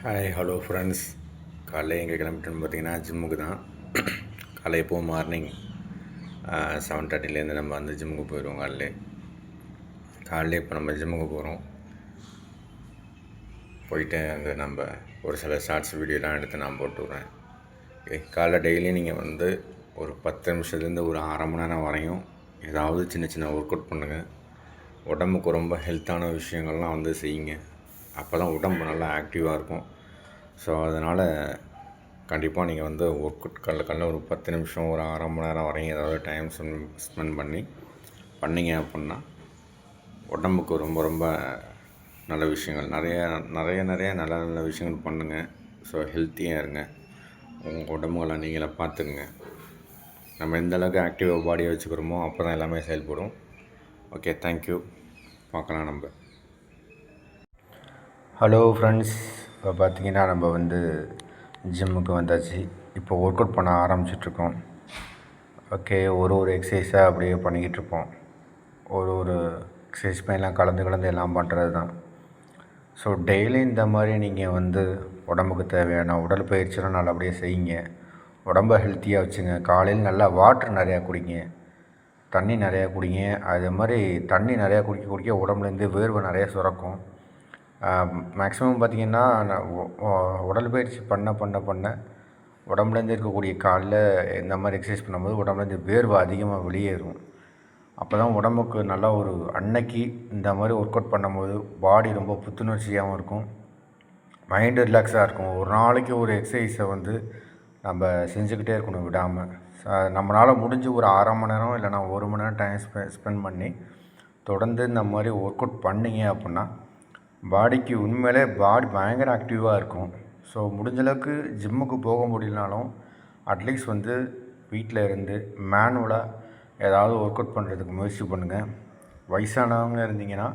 Hi hello friends. காலையில் எங்கே கிளம்பிட்டேன்னு பார்த்தீங்கன்னா ஜிம்முக்கு தான். காலை எப்போவும் மார்னிங் 7:30 நம்ம வந்து ஜிம்முக்கு போயிடுவோம். காலையில் இப்போ நம்ம ஜிம்முக்கு போகிறோம். போயிட்டு அங்கே நம்ம ஒரு சில ஷார்ட்ஸ் வீடியோலாம் எடுத்து நான் போட்டு விட்றேன். காலைல டெய்லியும் நீங்கள் வந்து ஒரு 10 நிமிஷத்துலேருந்து ஒரு அரை மணி நேரம் வரையும் ஏதாவது சின்ன சின்ன ஒர்க் அவுட் பண்ணுங்கள். உடம்புக்கு ரொம்ப ஹெல்த்தான விஷயங்கள்லாம் வந்து செய்யுங்க. அப்போ தான் உடம்பு நல்லா ஆக்டிவாக இருக்கும். ஸோ அதனால் கண்டிப்பாக நீங்கள் வந்து ஒர்க் அவுட் காலைல ஒரு 10 நிமிஷம் ஒரு அரை மணி நேரம் வரையும் ஏதாவது டைம் ஸ்பெண்ட் பண்ணிங்க அப்படின்னா உடம்புக்கு ரொம்ப ரொம்ப நல்ல விஷயங்கள் நிறைய நல்ல நல்ல விஷயங்கள் பண்ணுங்கள். ஸோ ஹெல்த்தியாக இருங்க. உங்கள் உடம்புகளை நீங்களே பார்த்துக்குங்க. நம்ம எந்த அளவுக்கு ஆக்டிவாக பாடியை வச்சுக்கிறோமோ அப்போ தான் எல்லாமே செயல்படும். Okay, thank you. பார்க்கலாம் நம்ம. ஹலோ ஃப்ரெண்ட்ஸ், இப்போ பார்த்திங்கன்னா நம்ம வந்து ஜிம்முக்கு வந்தாச்சு. இப்போ ஒர்க் அவுட் பண்ண ஆரம்பிச்சிட்ருக்கோம். ஓகே, ஒரு எக்ஸசைஸாக அப்படியே பண்ணிக்கிட்டுருப்போம். ஒரு எக்ஸசைஸ் எல்லாம் கலந்து எல்லாம் பண்ணுறது தான். ஸோ டெய்லி இந்த மாதிரி நீங்கள் வந்து உடம்புக்கு தேவையான உடற்பயிற்சியெல்லாம் நல்லபடியாக செய்யுங்க. உடம்பை ஹெல்த்தியாக வச்சுங்க. காலையில் நல்லா வாட்ரு நிறையா குடிங்க, தண்ணி நிறையா குடிங்க. அது மாதிரி தண்ணி நிறையா குடிக்க உடம்புலேருந்து வேர்வை நிறையா சுரக்கும். மேக்ஸிமம் பார்த்திங்கன்னா உடற்பயிற்சி பண்ண உடம்புலேருந்து இருக்கக்கூடிய காலில் இந்த மாதிரி எக்ஸசைஸ் பண்ணும்போது உடம்புலேருந்து வேர்வை அதிகமாக வெளியேறும். அப்போ தான் உடம்புக்கு நல்லா ஒரு அன்னைக்கு இந்த மாதிரி ஒர்க் அவுட் பண்ணும்போது பாடி ரொம்ப புத்துணர்ச்சியாகவும் இருக்கும், மைண்டு ரிலாக்ஸாக இருக்கும். ஒரு நாளைக்கு ஒரு எக்ஸசைஸை வந்து நம்ம செஞ்சுக்கிட்டே இருக்கணும் விடாமல். நம்மளால் முடிஞ்ச ஒரு அரை மணி நேரம் இல்லைனா 1 மணி நேரம் டைம் ஸ்பெண்ட் பண்ணி தொடர்ந்து இந்த மாதிரி ஒர்க் அவுட் பண்ணிங்க அப்படின்னா பாடிக்கு உண்மையிலே பாடி பயங்கர ஆக்டிவாக இருக்கும். ஸோ முடிஞ்சளவுக்கு ஜிம்முக்கு போக முடியலனாலும் அட்லீஸ்ட் வந்து வீட்டில் இருந்து மேனுவலாக ஏதாவது ஒர்க் அவுட் பண்ணுறதுக்கு முயற்சி பண்ணுங்கள். வயசானவங்க இருந்தீங்கன்னா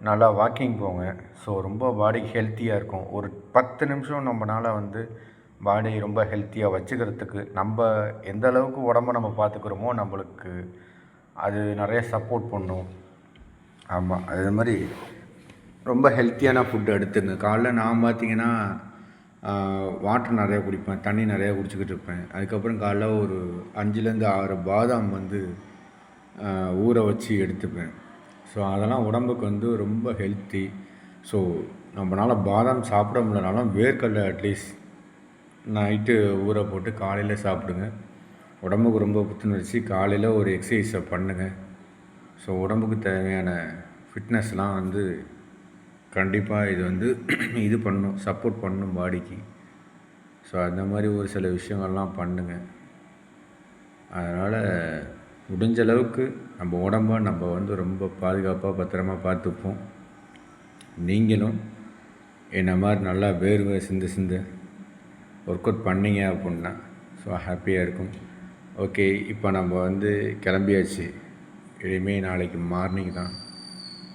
நல்லா வாக்கிங் போங்க. ஸோ ரொம்ப பாடிக்கு ஹெல்த்தியாக இருக்கும். ஒரு 10 நிமிஷம் நம்மளால் வந்து பாடி ரொம்ப ஹெல்த்தியாக வச்சுக்கிறதுக்கு நம்ம எந்த அளவுக்கு உடம்ப நம்ம பார்த்துக்கிறோமோ நம்மளுக்கு அது நிறைய சப்போர்ட் பண்ணும். ஆமாம், அது மாதிரி ரொம்ப ஹெல்த்தியான ஃபுட்டு எடுத்துங்க. காலைல நான் பார்த்திங்கன்னா வாட்டர் நிறையா குடிப்பேன், தண்ணி நிறையா குடிச்சிக்கிட்டு இருப்பேன். அதுக்கப்புறம் காலைல ஒரு 5லேருந்து 6 பாதாம் வந்து ஊற வச்சு எடுத்துப்பேன். ஸோ அதெல்லாம் உடம்புக்கு வந்து ரொம்ப ஹெல்த்தி. ஸோ நம்மளால் பாதாம் சாப்பிட முடியலனாலும் வேர்க்கடலை அட்லீஸ்ட் நைட்டு ஊற போட்டு காலையில் சாப்பிடுங்க. உடம்புக்கு ரொம்ப புத்துணர்ச்சி. காலையில் ஒரு எக்ஸசைஸை பண்ணுங்கள். ஸோ உடம்புக்கு தேவையான ஃபிட்னஸ்லாம் வந்து கண்டிப்பாக இது வந்து இது பண்ணணும், சப்போர்ட் பண்ணணும் பாடிக்கு. ஸோ அந்த மாதிரி ஒரு சில விஷயங்கள்லாம் பண்ணுங்கள். அதனால் முடிஞ்ச அளவுக்கு நம்ம உடம்பை நம்ம வந்து ரொம்ப பாதுகாப்பாக பத்திரமா பார்த்துப்போம். நீங்களும் என்ன மாதிரி நல்லா வேர்வை சிந்து ஒர்க் அவுட் பண்ணிங்க அப்படின்னா ஸோ ஹாப்பியாக இருக்கும். ஓகே, இப்போ நம்ம வந்து கிளம்பியாச்சு. இனிமேல் நாளைக்கு மார்னிங் தான்.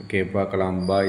ஓகே, பார்க்கலாம். பாய்.